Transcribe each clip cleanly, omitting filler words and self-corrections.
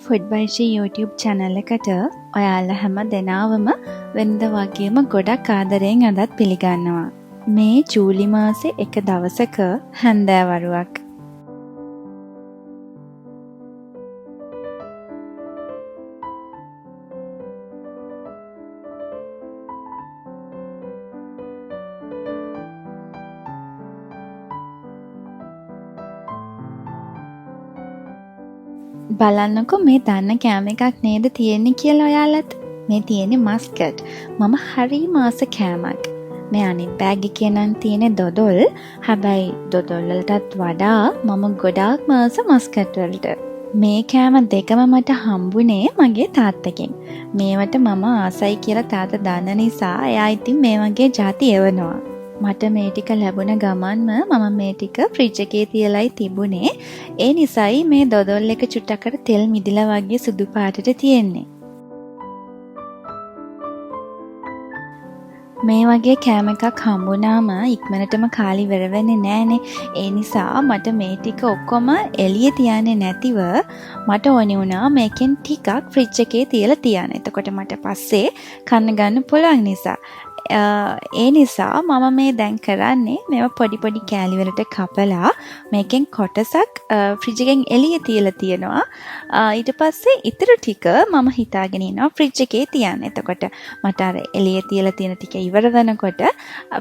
Food බයිෂී YouTube channel එකට ඔයාලා හැම දෙනාවම වෙනද වගේම ගොඩක් ආදරයෙන් අදත් පිළිගන්නවා. මේ ජූලි මාසේ එක දවසක හැන්දෑවරුවක්. බලන්නකො මේ දන්න කෑම එකක් නේද තියෙන්නේ කියලා ඔයාලට. මේ තියෙන්නේ මස්කට්. මම හරි මාස කෑමක්. මේ අනිත් බෑග් එකේ නම් තියෙන්නේ දොඩොල්. හැබැයි දොඩොල් වලටත් වඩා මම ගොඩාක් මාස මස්කට් වලට. මේ කෑම දෙකම මට හම්බුනේ මගේ තාත්තගෙන්. මේවට මම ආසයි කියලා තාත්තා දන්න නිසා එයා ඉතින් මේ වගේ ಜಾති එවනවා. මට මේ ටික ලැබුණ ගමන්ම මම මේ ටික ෆ්‍රිජ් එකේ තියලයි තිබුණේ. ඒ නිසායි මේ දොඩොල් එක චුට්ටකට තෙල් මිදිලා වගේ සුදු පාටට තියෙන්නේ. මේ වගේ කෑම එකක් හම්බුනාම ඉක්මනටම කාලි ඉවර වෙන්නේ නැහනේ. ඒ නිසා මට මේ ටික ඔක්කොම එළියේ තියන්නේ නැතිව මට ඕනි වුණා මේකෙන් ටිකක් ෆ්‍රිජ් එකේ තියලා තියන්න. එතකොට මට පස්සේ කන්න ගන්න පුළුවන් නිසා. ඒ නිසා මම මේ දැන් කරන්නේ මේවා පොඩි පොඩි කෑලි වලට කපලා මේකෙන් කොටසක් ෆ්‍රිජ් එකෙන් එළියේ තියලා තියෙනවා. ඊට පස්සේ ඉතුරු ටික මම හිතාගෙන ඉන්නවා ෆ්‍රිජ් එකේ තියන්න. එතකොට මට අර එළියේ තියලා තියෙන ටික ඉවර වෙනකොට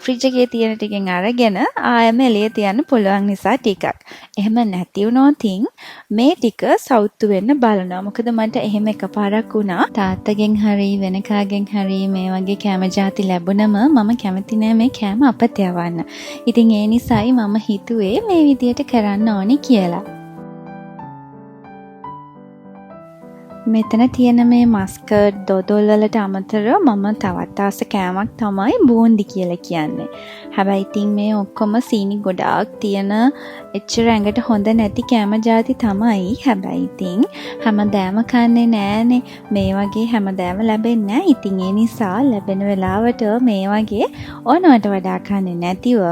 ෆ්‍රිජ් එකේ තියෙන ටිකෙන් අරගෙන ආයෙම එළියේ තියන්න පුළුවන් නිසා ටිකක්. එහෙම නැති වුණොත් මේ ටික සවුත්තු වෙන්න බලනවා. මොකද මට එහෙම එකපාරක් වුණා. තාත්තගෙන් හරි වෙන කාගෙන් හරි මේ වගේ කැම જાති ලැබුණා. මම කැමති නෑ මේ කෑම අපත යවන්න. ඉතින් ඒ නිසායි මම හිතුවේ මේ විදියට කරන්න ඕනි කියලා. මෙතන තියෙන මේ මස්කට් දොඩොල් වලට අමතරව මම තවත් ආස කෑමක් තමයි බූන්දි කියලා කියන්නේ. හැබැයි ඉතින් මේ ඔක්කොම සීනි ගොඩාක් තියෙන එච්චර ඇඟට හොඳ නැති කෑම જાති තමයි. හැබැයි ඉතින් හැමදාම කන්නේ නෑනේ. මේ වගේ හැමදාම ලැබෙන්නේ නෑ. ඉතින් ඒ නිසා ලැබෙන වෙලාවට මේ වගේ ඕනවට වඩා කන්නේ නැතිව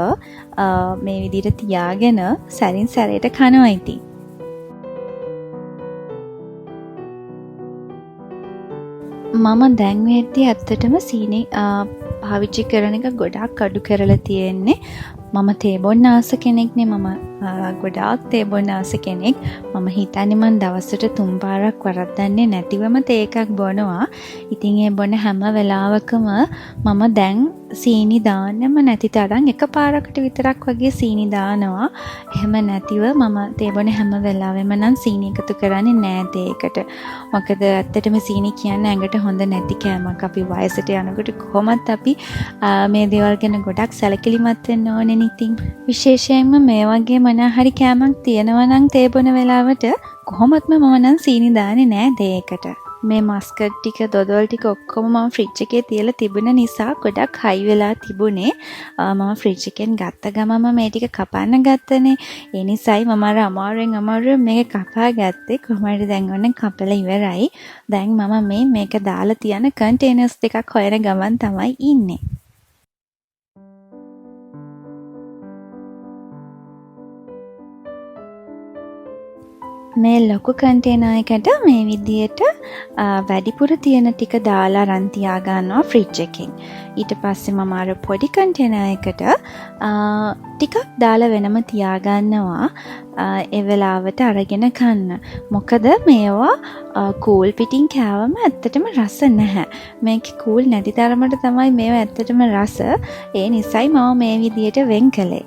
මේ විදිහට තියාගෙන සැරින් සැරේට කනවා ඉතින්. මම දැන් වෙද්දී ඇත්තටම සීනි පාවිච්චි කරන එක ගොඩාක් අඩු කරලා තියෙන්නේ. මම තේ බොන්න ආස කෙනෙක්නේ. මම ගොඩාක් තේ බොන්න ආස කෙනෙක්. මම හිතන්නේ මං දවසට 3 පාරක් වරද්දන්නේ නැතිවම තේ එකක් බොනවා. ඉතින් ඒ බොන හැම වෙලාවකම මම දැන් සීනි දාන්නෙම නැති තරම් එක පාරකට විතරක් වගේ සීනි දානවා. එහෙම නැතිව මම තේ බොන හැම වෙලාවෙම නම් සීනි එකතු කරන්නේ නෑ තේ එකට. මොකද ඇත්තටම සීනි කියන්නේ ඇඟට හොඳ නැති කෑමක්. අපි වයසට යනකොට කොහොමත් අපි මේ දේවල් ගැන ගොඩක් සැලකිලිමත් වෙන්න ඕනේ ඉතින්. විශේෂයෙන්ම මේ වගේ මොන හරි කෑමක් තියෙනවා නම් තේ බොන වෙලාවට කොහොමත්ම මම නම් සීනි දාන්නේ නෑ තේ එකට. මේ මස්කට් ටික දොඩොල් ටික ඔක්කොම මම ෆ්‍රිජ් එකේ තියලා තිබුණ නිසා ගොඩක් හයි වෙලා තිබුණේ. මම ෆ්‍රිජ් එකෙන් ගත්ත ගමම මේ ටික කපන්න ගත්තනේ. ඒ නිසායි මම අර අමාරුවෙන් මේක කපා ගත්තේ. කොහොම හරි දැන් ඔන්න කපලා ඉවරයි. දැන් මම මේක දාලා තියන කන්ටේනර්ස් දෙකක් හොයන ගමන් තමයි ඉන්නේ. මේ ලොකු කන්ටේනර් එකට මේ විදියට වැඩිපුර තියෙන ටික දාලා රන් තියා ගන්නවා ෆ්‍රිජ් එකෙන්. ඊට පස්සේ මම අර පොඩි කන්ටේනර් එකට ටිකක් දාලා වෙනම තියා ගන්නවා ඒ වෙලාවට අරගෙන කන්න. මොකද මේවා කූල් පිටින් කෑවම ඇත්තටම රස නැහැ. මේක කූල් නැති තරමට තමයි මේවා ඇත්තටම රස. ඒ නිසායි මම මේ විදියට වෙන් කළේ.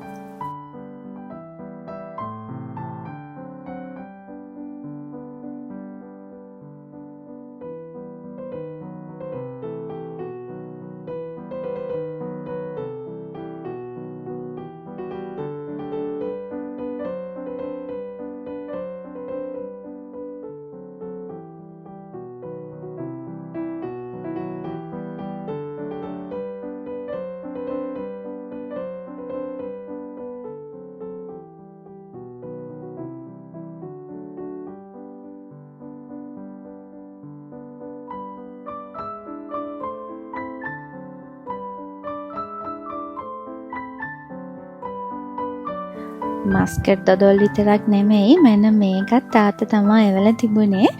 මස්කට් දොඩොල් විතරක් නෙමෙයි මෙන්න මේකත් තාත්තා තමයි එවලා තිබුණේ.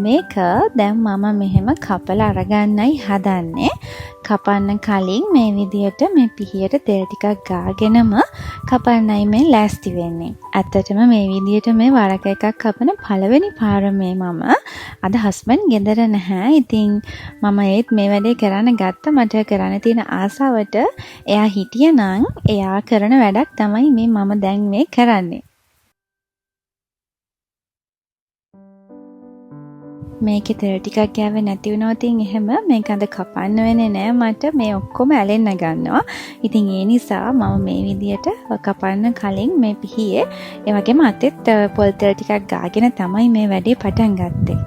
මේක දැන් මම මෙහෙම කපලා අරගන්නයි හදන්නේ. කපන්න කලින් මේ විදියට මේ පිහියට තෙල් ටිකක් ගාගෙනම කපන්නයි මේ ලෑස්ති වෙන්නේ. ඇත්තටම මේ විදියට මේ වරක එකක් කපන පළවෙනි පාර මේ මම. අද හස්බන්ඩ් ගෙදර නැහැ. ඉතින් මම ඒත් මේ වැඩේ කරන්න ගත්තා. මට කරන්න තියෙන ආසාවට එයා හිටියනම් එයා කරන වැඩක් තමයි මේ මම දැන් මේ කරන්නේ. මේකේ තෙල් ටිකක් ගෑවේ නැති වුණා ඉතින් එහෙම මේක අද කපන්න වෙන්නේ නෑ මට මේ ඔක්කොම ඇලෙන්න ගන්නවා. ඉතින් ඒ නිසා මම මේ විදියට කපන්න කලින් මේ පිහියේ ඒ වගේම අතෙත් පොල් තෙල් ටිකක් ගාගෙන තමයි මේ වැඩේ පටන් ගත්තේ.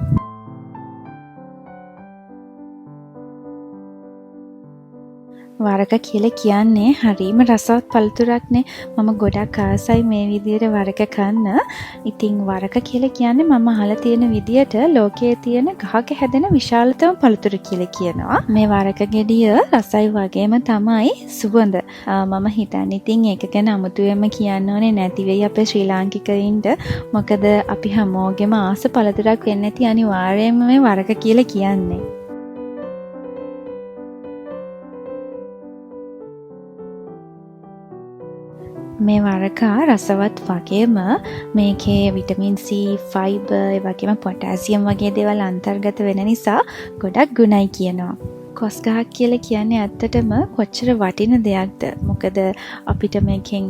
වරක කියලා කියන්නේ හරීම රසවත් පළතුරක්නේ. මම ගොඩක් ආසයි මේ විදියට වරක කන්න. ඉතින් වරක කියලා කියන්නේ මම අහලා තියෙන විදියට ලෝකයේ තියෙන ගහක හැදෙන විශාලතම පළතුර කියලා කියනවා. මේ වරක ගෙඩිය රසයි වගේම තමයි සුවඳ. මම හිතන්නේ ඉතින් ඒක ගැන අමුතුවෙන්ම කියන්න ඕනේ නැති වෙයි අපේ ශ්‍රී ලාංකිකයින්ට. මොකද අපි හැමෝගෙම ආස පළතුරක් වෙන්න ඇති අනිවාර්යයෙන්ම මේ වරක කියලා කියන්නේ. මේ වරකා රසවත් වගේම මේකේ විටමින් C, ෆයිබර්, ඒ වගේම පොටෑසියම් වගේ දේවල් අන්තර්ගත වෙන නිසා ගොඩක් ගුණයි කියනවා. කොස් ගහක් කියලා කියන්නේ ඇත්තටම කොච්චර වටින දෙයක්ද. මොකද අපිට මේකෙන්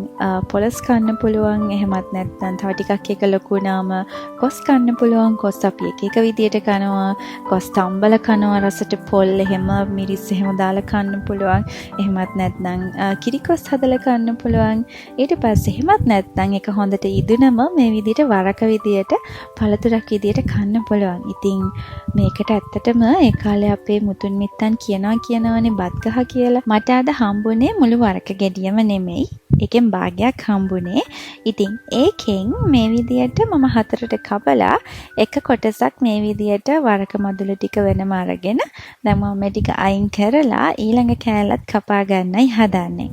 පොලස් කන්න පුළුවන්. එහෙමත් නැත්නම් තව ටිකක් එක ලොකු වුණාම කොස් කන්න පුළුවන්. කොස් අපි එක එක විදියට කනවා. කොස් තම්බල කනවා රසට පොල් එහෙම මිරිස් එහෙම දාලා කන්න පුළුවන්. එහෙමත් නැත්නම් කිරි කොස් හදලා කන්න පුළුවන්. ඊට පස්සේ එහෙමත් නැත්නම් ඒක හොඳට ඉදුනම මේ විදියට වරක විදියට පළතුරක් විදියට කන්න පුළුවන්. ඉතින් මේකට ඇත්තටම ඒ කාලේ අපේ මුතුන් මිත්තන් කියනවනේ බත් ගහ කියලා. මට අද හම්බුනේ මුළු වරක ගෙඩියම නෙමෙයි. ඒකෙන් භාගයක් හම්බුනේ. ඉතින් ඒකෙන් මේ විදියට මම හතරට කපලා එක කොටසක් මේ විදියට වරක මදුළු ටික වෙනම අරගෙන දැන් මම මේ ටික අයින් කරලා ඊළඟ කෑල්ලත් කපා ගන්නයි හදන්නේ.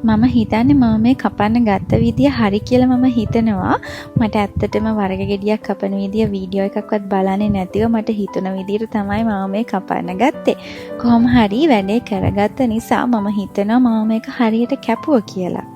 මම හිතන්නේ මම මේ කපන්න ගත්ත විදිය හරි කියලා මම හිතනවා. මට ඇත්තටම වරක ගෙඩියක් කපන විදිය වීඩියෝ එකක්වත් බලන්නේ නැතිව මට හිතුණ විදියට තමයි මම මේ කපන්න ගත්තේ. කොහොම හරි වැඩේ කරගත්ත නිසා මම හිතනවා මම මේක හරියට කැපුවා කියලා.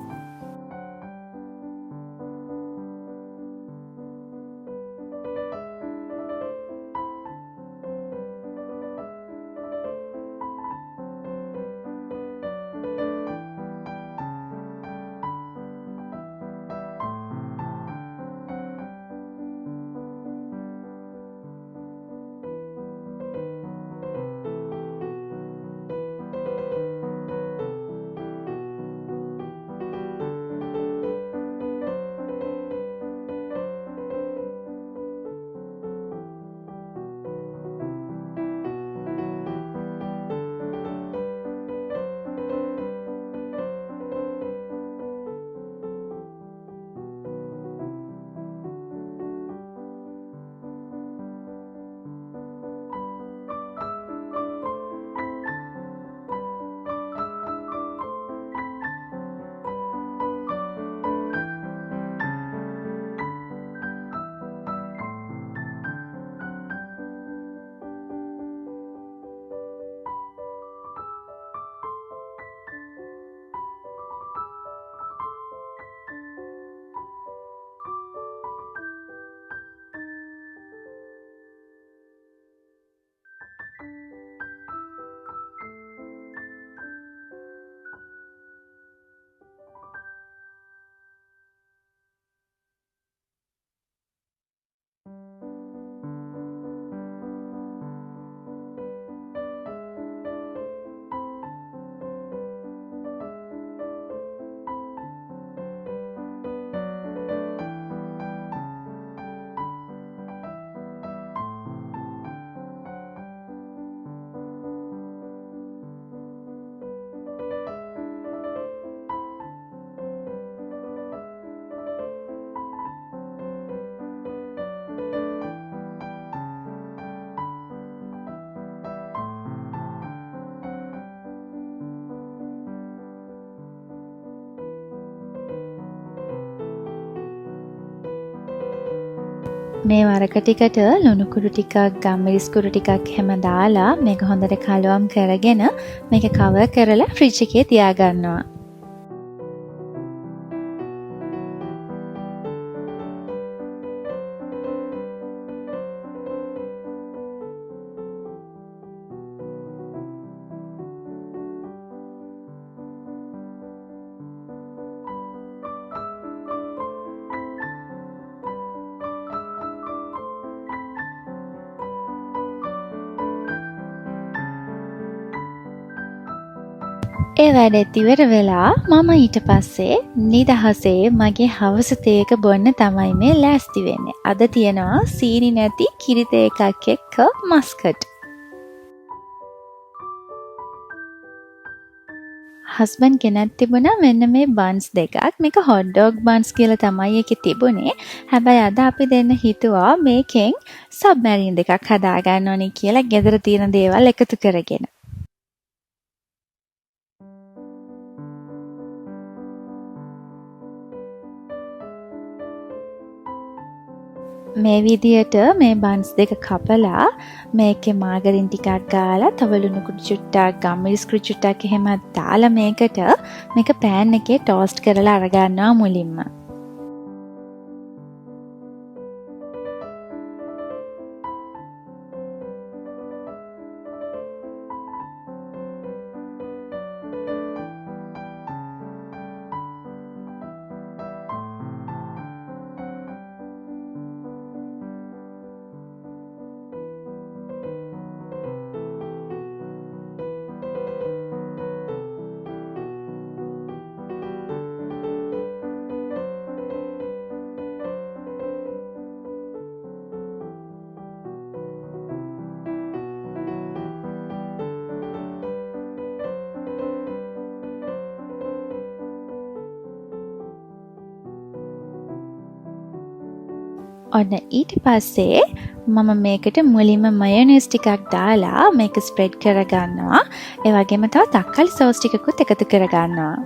මේ වරක ටිකට ලුණු කුඩු ටිකක් ගම්මිරිස් කුඩු ටිකක් හැම දාලා මේක හොඳට කලවම් කරගෙන මේක කවර් කරලා ෆ්‍රිජ් එකේ තියාගන්නවා. ඒ වැඩෙත් ඉවර වෙලා මම ඊට පස්සේ නිදහසේ මගේ හවස තේක බොන්න තමයි මේ ලෑස්ති වෙන්නේ. අද තියනවා සීනි නැති කිරි තේ එකක් එක්ක මස්කට්. හස්බන්ඩ් ගෙනත් තිබුණා මෙන්න මේ බන්ස් දෙකක්. මේක හොට් ඩොග් බන්ස් කියලා තමයි ඒකේ තිබුණේ. හැබැයි අද අපි දෙන්න හිතුවා මේකෙන් සබ්මැරින් දෙකක් හදාගන්න ඕනේ කියලා ගෙදර තියෙන දේවල් එකතු කරගෙන. මේ විදියට මේ බන්ස් දෙක කපලා මේකේ මාගරින් ටිකක් ගාලා තව ලුණු කුඩු චුට්ටක් ගම්මිරිස් කුඩු චුට්ටක් එහෙම දාලා මේකට මේක පෑන් එකේ ටෝස්ට් කරලා අරගන්නවා මුලින්ම. ඔන්න ඊට පස්සේ මම මේකට මුලින්ම මයොනයිස් ටිකක් දාලා මේක ස්ප්‍රෙඩ් කරගන්නවා. ඒ වගේම තව තක්කාලි සෝස් ටිකකුත් එකතු කරගන්නවා.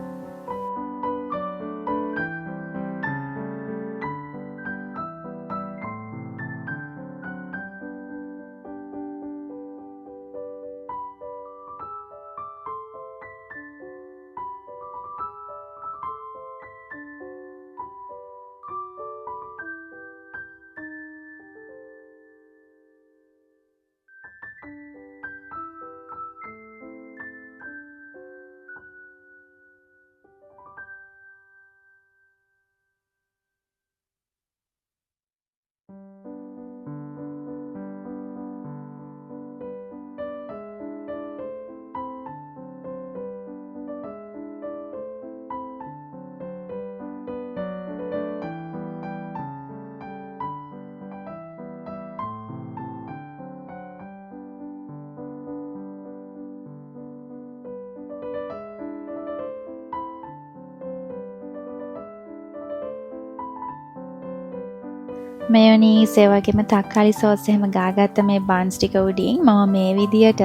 මයොනීස් ඒ වගේම තක්කාලි සෝස් එහෙම ගාගත්ත මේ බන්ස් ටික උඩින් මම මේ විදියට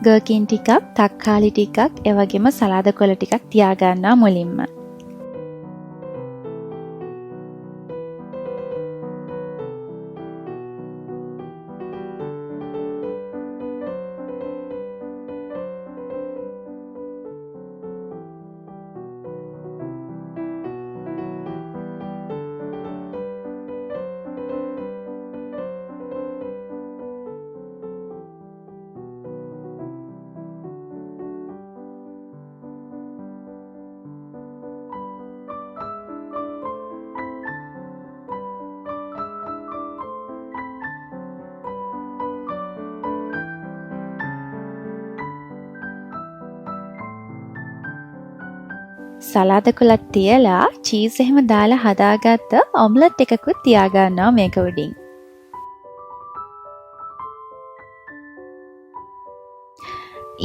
ගර්කින් ටිකක් තක්කාලි ටිකක් ඒ වගේම සලාද කොළ ටිකක් තියාගන්නවා මුලින්ම. සලාද කොලත් තියලා චීස් එහෙම දාලා හදාගත්ත ඔම්ලට් එකකුත් තියාගන්නවා මේක උඩින්.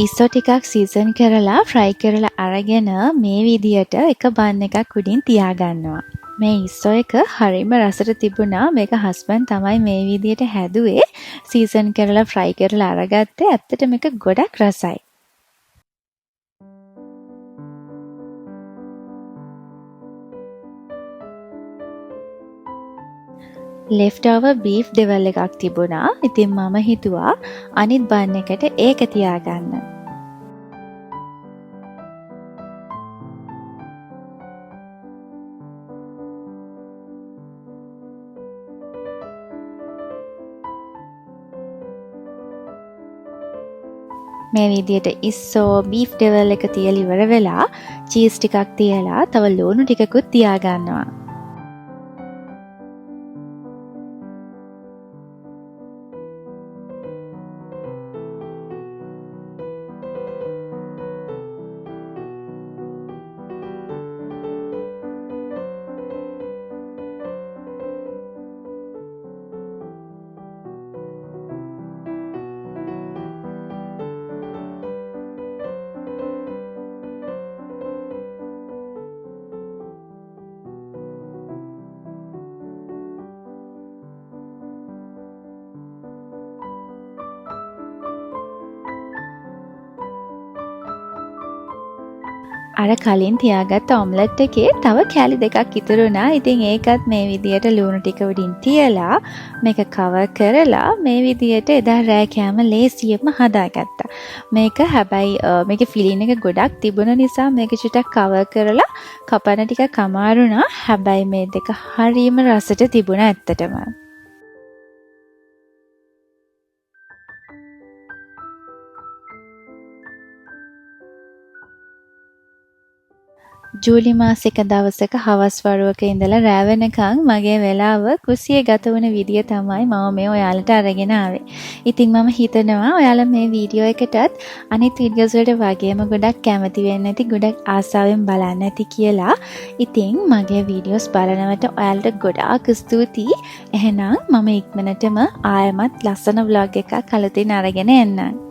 ඉස්සෝ ටිකක් සීසන් කරලා ෆ්‍රයි කරලා අරගෙන මේ විදියට එක බන් එකක් උඩින් තියාගන්නවා. මේ ඉස්සෝ එක හරිම රසට තිබුණා. මේක හස්බන්ඩ් තමයි මේ විදියට හැදුවේ. සීසන් කරලා ෆ්‍රයි කරලා අරගත්තේ. ඇත්තට මේක ගොඩක් රසයි. leftover beef දෙවල් එකක් තිබුණා. ඉතින් මම හිතුවා අනිත් බන් එකට ඒක තියාගන්න. මේ විදියට ඉස්සෝ බීෆ් ඩෙවල් එක තියලා ඉවර වෙලා චීස් ටිකක් තියලා තව ලුණු ටිකකුත් තියාගන්නවා. අර කලින් තියාගත්ත ඔම්ලට් එකේ තව කෑලි දෙකක් ඉතුරු වුණා. ඉතින් ඒකත් මේ විදියට ලුණු ටික උඩින් තියලා මේක කවර් කරලා මේ විදියට එදා රෑ කෑම ලේසියෙන්ම හදාගත්තා. මේක හැබැයි මේකේ ෆිලින් එක ගොඩක් තිබුණ නිසා මේක චුට්ටක් කවර් කරලා කපන්න ටිකක් අමාරු වුණා. හැබැයි මේ දෙක හරියම රසට තිබුණා ඇත්තටම. ජූලි මාසෙක දවසක හවස් වරුවක ඉඳලා රෑ වෙනකන් මගේ වෙලාව කුසියේ ගත වුණ විදිය තමයි මම මේ ඔයාලට අරගෙන ආවේ. ඉතින් මම හිතනවා ඔයාලා මේ වීඩියෝ එකටත් අනිත් වීඩියෝස් වලට වගේම ගොඩක් කැමති වෙන්න ඇති, ගොඩක් ආසාවෙන් බලන්න ඇති කියලා. ඉතින් මගේ වීඩියෝස් බලනවට ඔයාලට ගොඩාක් ස්තුතියි. එහෙනම් මම ඉක්මනටම ආයෙමත් ලස්සන vlog එකක් අලුතින් අරගෙන එන්නම්.